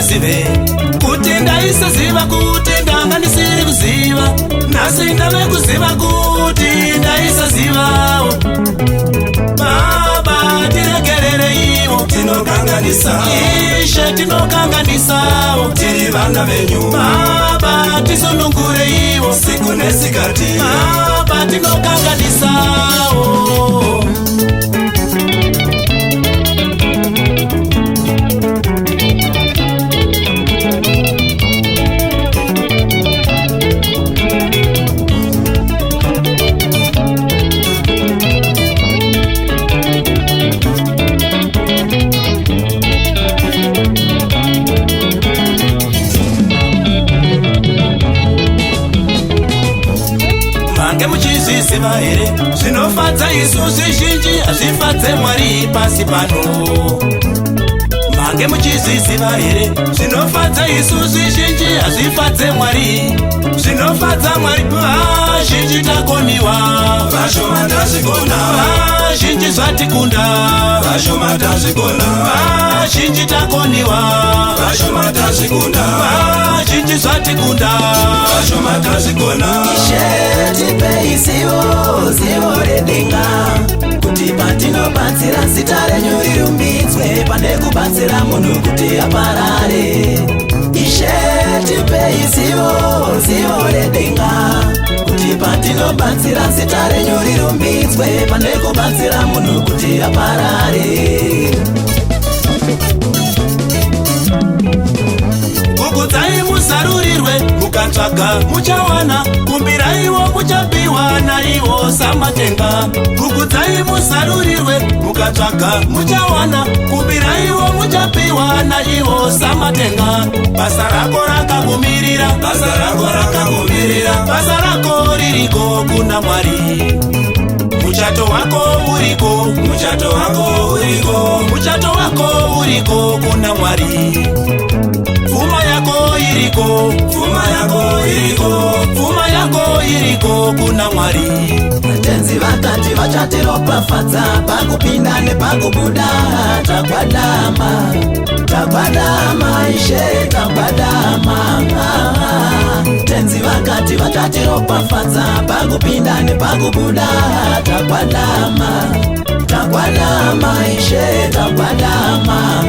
Sive kutenda isaziva kutenda ngani siri kuziva nasinda vekuziva kutenda isaziva baba tiregerere ivo tinokanganisa ishe tinokanganisa tiri vana venyu baba tisonungure ivo siku nesikati baba tinokanganisa muchizviziva here zvinofadza isu zvizhinji hazvifadze Mwari pasi pano mange muchizviziva here zvinofadza isu zvizhinji hazvifadze Mwari zvinofadza Mwari vazhinji takoniwa vashoma tazvikona vazhinji zvatikunda vashoma tazvikona vazhinji takoniwa vashoma tazvikunda vazhinji zvatikunda vashoma tazvikona tipe zivo redenga kuti patinobatsira zita renyu rirumbidzwe pane kubatsira munhu kuti aparare ishe tipe zivo redenga kuti patinobatsira zita renyu rirumbidzwe pane kubatsira munhu kuti aparare kukudzai muzarurirwe mukatsvaga muchawana kumbiraiwo muchapiwa naiwo samatenga kukudzai muzarurirwe mukatsvaga muchawana kumbiraiwo muchapiwa naiwo samatenga basa rako rakagumirira basa rako rakagumirira basa rako ririko kuna Mwari muchato wako uriko muchato wako uriko muchato wako uriko kuna Mwari Fuma yako iriko, fuma yako iriko, fuma yako iriko kuna Mwari. Tenzi vakati vachatiropafadza pakupinda nepakubuda takwadama takwadama ishe takwadama tenzi vakati vachatiropafadza pakupinda nepakubuda takwadama takwadama ishe takwadama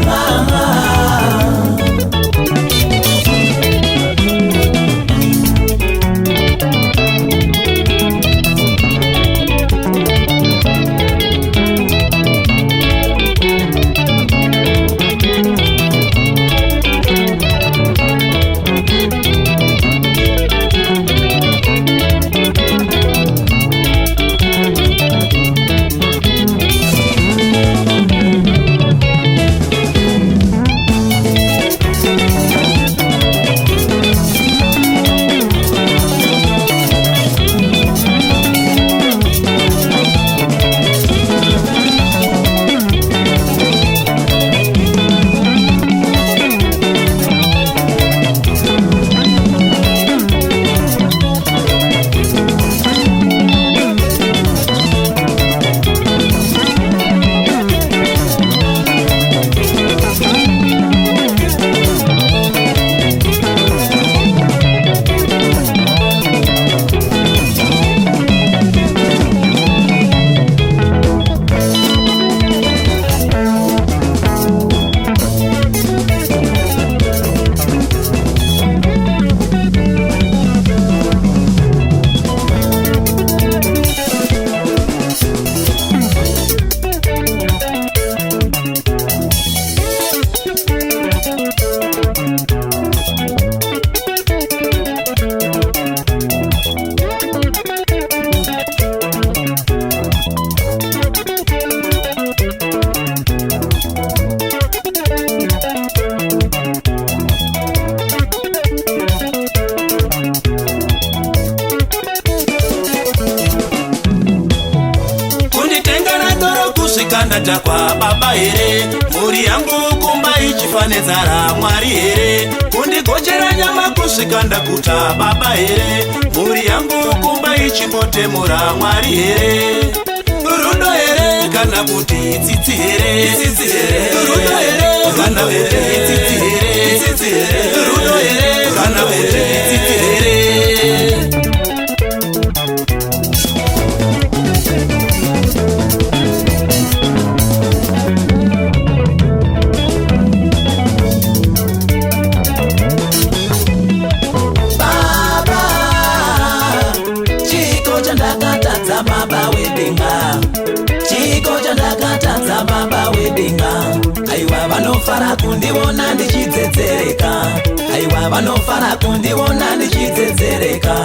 tata kwa baba here, muri yangu kumba ichifanedzara Mwari here, kundigochera nyama kusvika ndakuta baba here, muri yangu kumba ichimbotemura Mwari here, rudo here kana kuti tsitsi here, rudo here kana kuti tsitsi here, rudo here kana kuti tsitsi here. Baba wedenga, chiko chandakatadza baba wedenga. Aiwa vanofara kundiona ndichidzedzereka, aiwa vanofara kundiona ndichidzedzereka.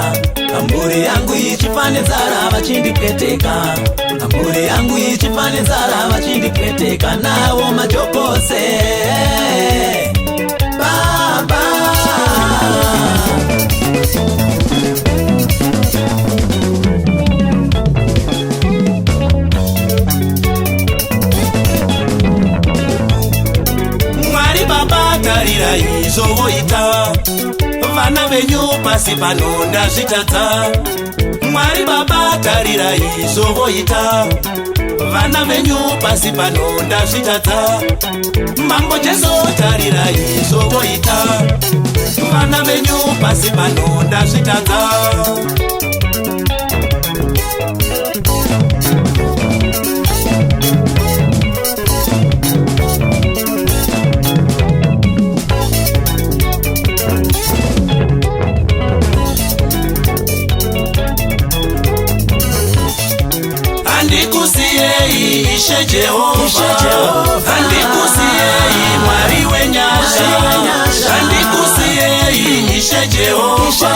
Mburi yangu ichifanedzara vachindipeteka, mburi yangu ichifanedzara vachindipeteka. Nawo majokose baba. Tarira izovoita vana venyu pasi pano ndazvitadza. Mwari baba tarira izovoita vana venyu pasi pano ndazvitadza. Mambo Jesu tarira izovoita vana venyu pasi pano ndazvitadza. Andikusiyei Ishe Jehova, andikusiyei Mwari wenyasha, andikusiyei Ishe Jehova,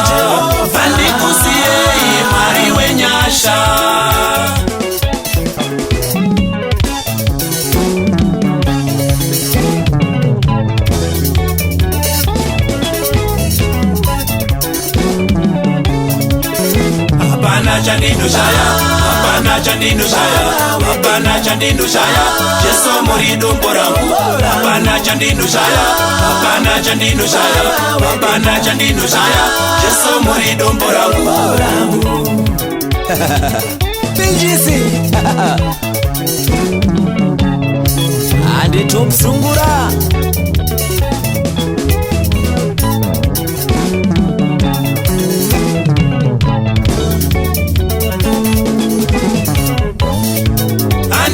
andikusiyei Mwari wenyasha. Hapana chandinoshaya, hapana chandinoshaya, hapana chandinoshaya, Jesu muri dombo rangu. Hapana chandinoshaya, hapana chandinoshaya, hapana chandinoshaya, Jesu muri dombo rangu. Pinjisi ande top sungura.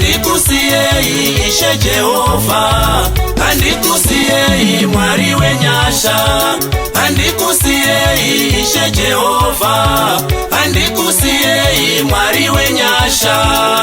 Andikusiyei Ishe Jehova, andikusiyei Mwari wenyasha, andikusiyei Ishe Jehova, andikusiyei Mwari wenyasha.